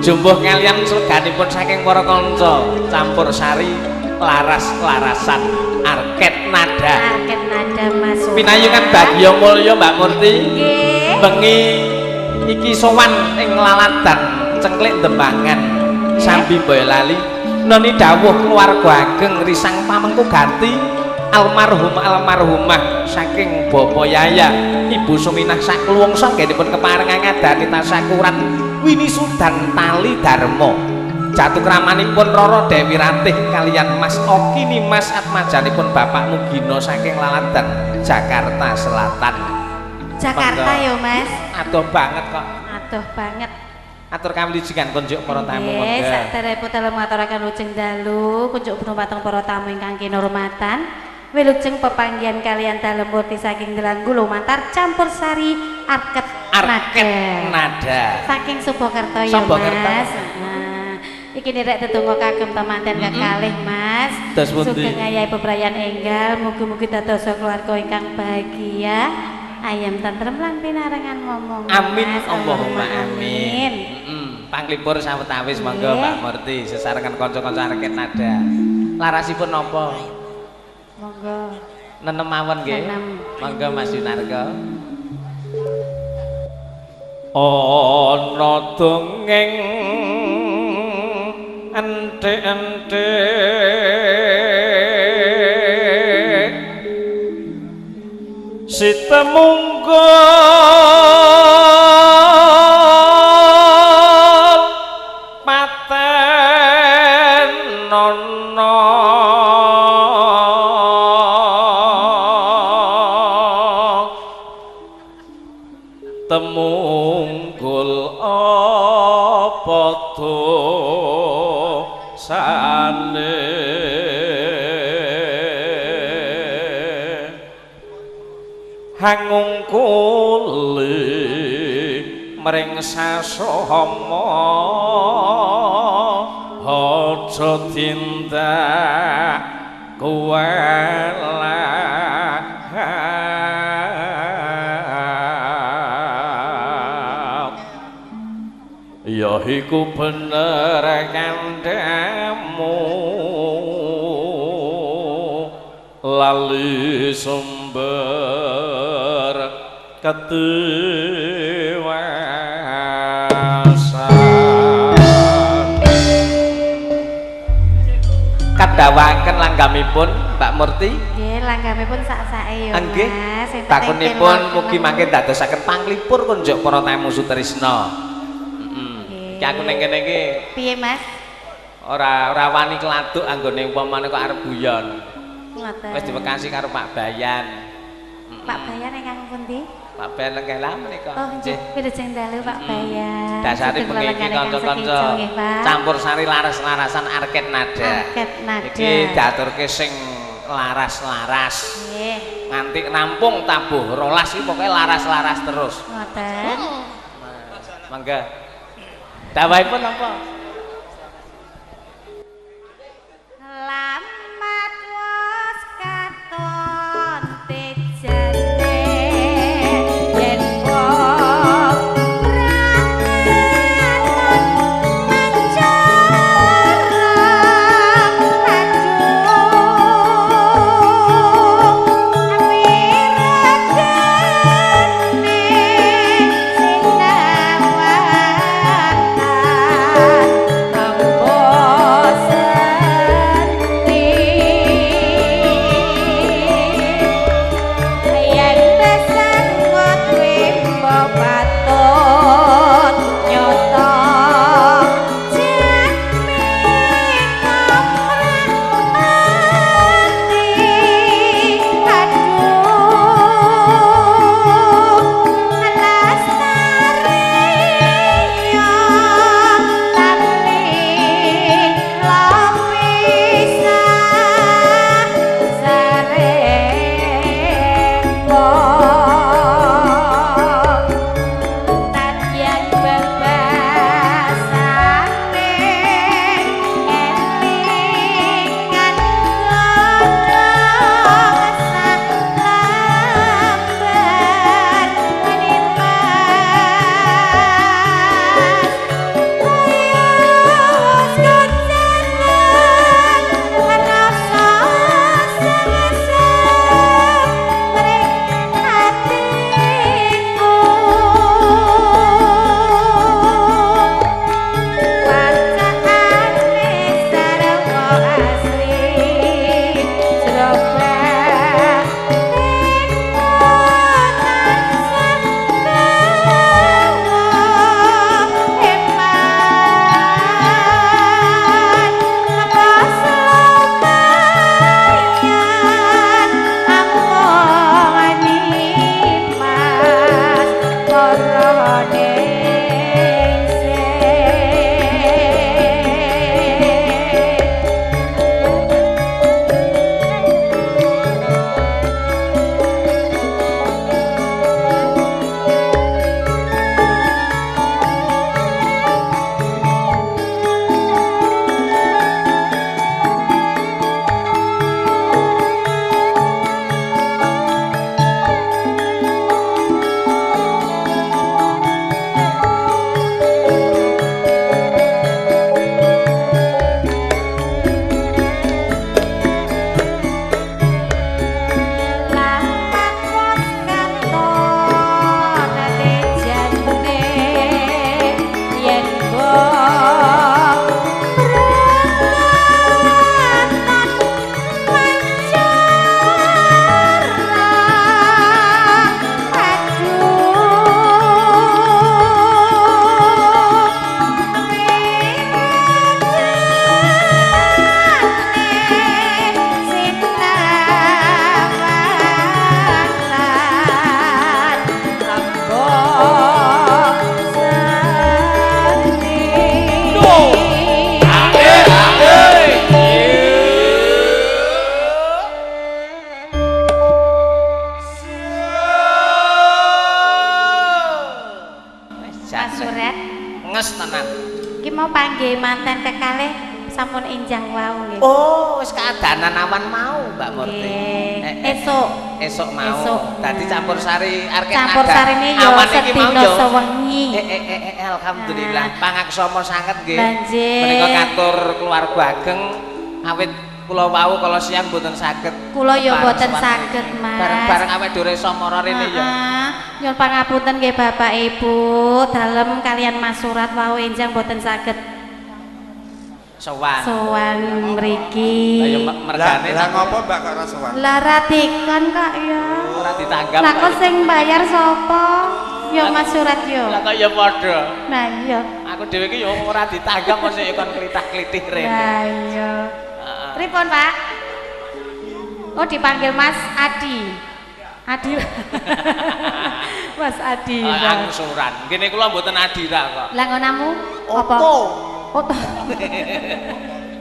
jumbuh kalian sleganipun saking para kanca campur sari laras-larasan arket nada Mas pinayungan bagya mulya Mbak Murti nggih bengi iki sowan ing laladan cengklik dembangan sambi Boyolali noni dawuh keluarga ageng risang pamengku ganti almarhumah saking Bapak Yaya Ibu Suminah sakluwungsa nggih keparengan ngadani tasakurat Wini Sudan Tali Darmo jatuh kramanipun Roro Dewi Ratih kalian Mas Oki Nimas Atmajanipun Bapak Mugino saking laladan Jakarta Selatan Jakarta yo Mas adoh banget kok adoh banget atur kawilujengan kunjuk para tamu nggih saderepun dalu ngaturaken lujeng dalu kunjuk penumpang para tamu ingkang kinurmatan wilujeng pepanggihan kalian dalem murti saking Delanggu lumantar campur sari arket nada saking Subokerto ya Mas iki nirek tetungga kagem temanten kekalih Mas sugeng ayahe bebrayan enggal mugi-mugi dados keluarga ingkang bahagia ayam tentrem lan pinarengan momong amin Mas. Allahumma amin panglipur sawetawis monggo Mbak Murti sesarengan kanca-kanca arket nada larasipun napa monggo nenem mawon nggih monggo Mas Yunarga ana dongeng ente-ente Sitemunggul paten nono temunggul apa dosane hangung kuli mring sasama aja tindak kuwelahan ya iku bener kandhamu lali sumber kedewasan kadawaken langgamipun Mbak Murti nggih langgamipun sak-sake ya Mas takunipun mugi mangke dadosaken panglipur kunjuk para tamu sutrisna iki aku ning kene iki piye Mas ora wani kladuk anggone umpamane kok arep guyon ngoten wis diwekasi karo Pak Bayan Pak Bayan ingkang pundi Pak Bayan lenggah lah menika oh nggih wilujeng dalu Pak Bayan dasare bengi kanca-kanca campur sari laras-larasan arket nada iki diaturke sing laras-laras nggih nganti rampung tabuh 12 iki pokoke laras-laras terus ngoten mangga dawuhipun apa lamat wos katon tejane yen wong rangaton mancarang aduh amiragane sinawatan Mas Surat. Nges tenan. Iki mau panggih manten kekalih sampun enjang wau nggih. Oh, wis keadanan awan mau, Mbak Murti. Esuk mau. Dadi campur sari arek campur sarine yo sedina sewengi. Alhamdulillah pangaksama sanget nggih. Nggih. Menika katur keluarga ageng awit kula wau kala siang mboten saged. Kula yo mboten saged, Mas. Bareng-bareng awake dhewe samara rene ya. Nyuwun pangapunten nggih Bapak Ibu, dalem kalian Mas Surat wau enjang mboten saged sowan mriki. Lah yo mergane lah ngopo Mbak kok ora sowan? Lah ratikan kok ya. Ora ditanggap. Lah kok sing bayar sapa? Yo Mas Surat yo. Lah kok ya padha. Nah iya. Aku dhewe iki yo ora ditanggap kok sik kon klitah-klitih rene. Lah iya. Pripun, Pak? Oh, dipanggil Mas Adi. Adi. Mas Adi. Angsuran. Kene kula mboten adira kok. Lah ngonamu apa? Oto.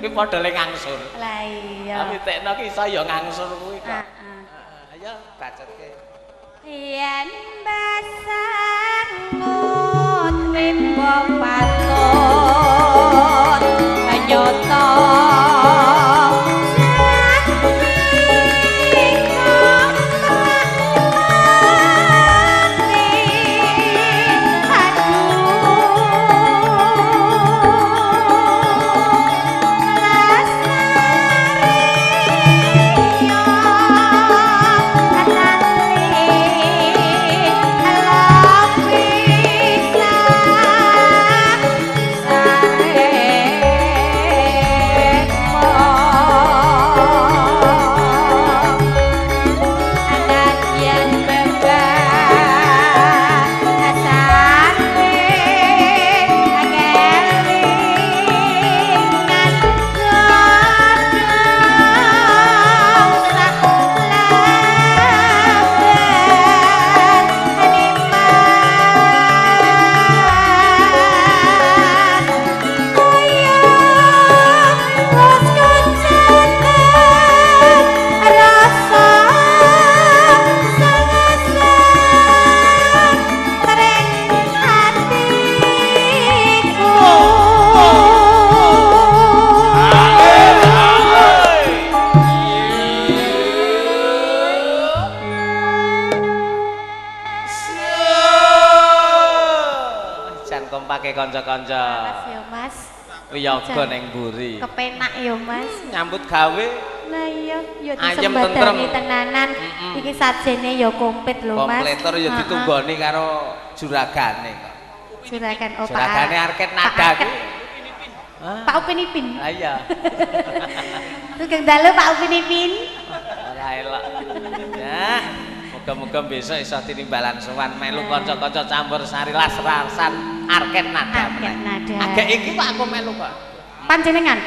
Kuwi padha le ngangsur. Lah iya. Tapi tekno ki iso ya ngangsur kuwi kok. Ayo bacotke. Yen basangut rimbo patut kanyata kanca-kanca. Makasih ya, Mas. Wiyaga ning mburi. Kepenak ya, Mas. Nyambut gawe. Lah iya, ya Ayem disembadani tenanan. Iki sajene ya komplit lho, Mas. Kompletor ya ditunggoni karo juragane kok. Juragan opa. Juragane Arket Nada ki. Pak Upin Ipin. Ha iya. Tukang dalu Pak Upin Ipin. Ora elok. Ya. Muga-muga besok iso tinimbalan sowan melu kanca-kanca campur sari las-rasan Arket Nada. Arket Nada. Agek iki kok aku melu kok. Panjenengan?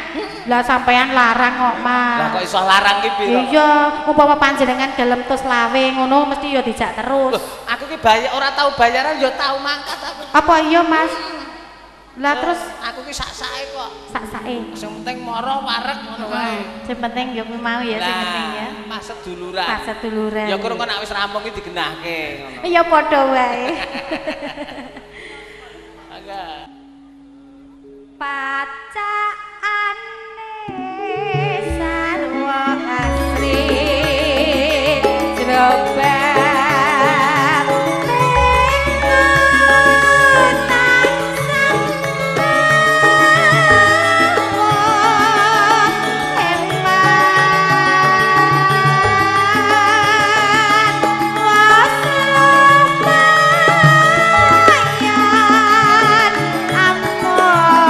Lah sampean larang kok, Mas. Lah kok iso larang ki piro? Iya, umpama panjenengan gelem tus lawe ngono mesti ya dijak terus. Aku ki bayar ora tau bayaran ya tau mangkat aku. Apa iya, Mas? Lah terus aku ki sak-sake kok. Sak-sake. Sing penting mara wareg ngono wae. Sing penting ya kuwi mau ya sing penting ya. Pas seduluran. Pas seduluran. Ya kurang kok nek wis rampung ki digenahke ngono. Iya padha wae. Agak. Pacakane sarwa asri jroba Ampun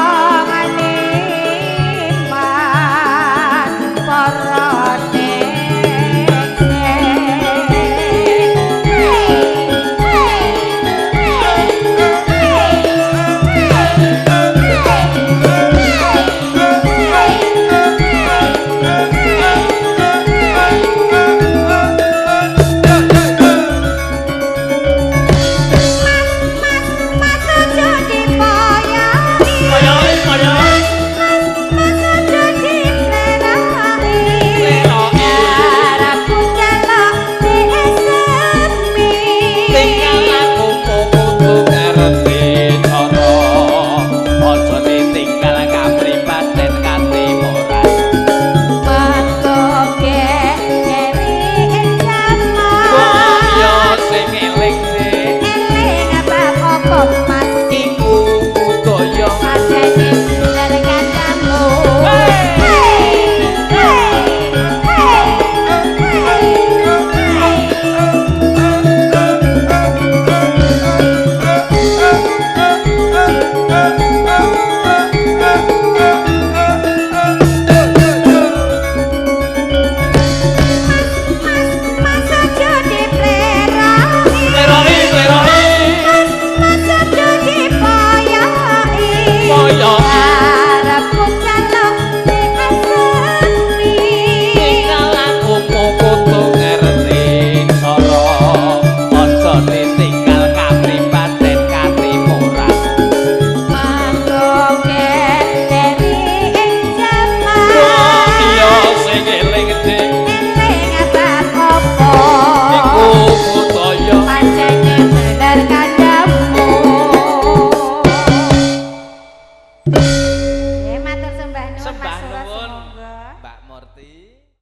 kaya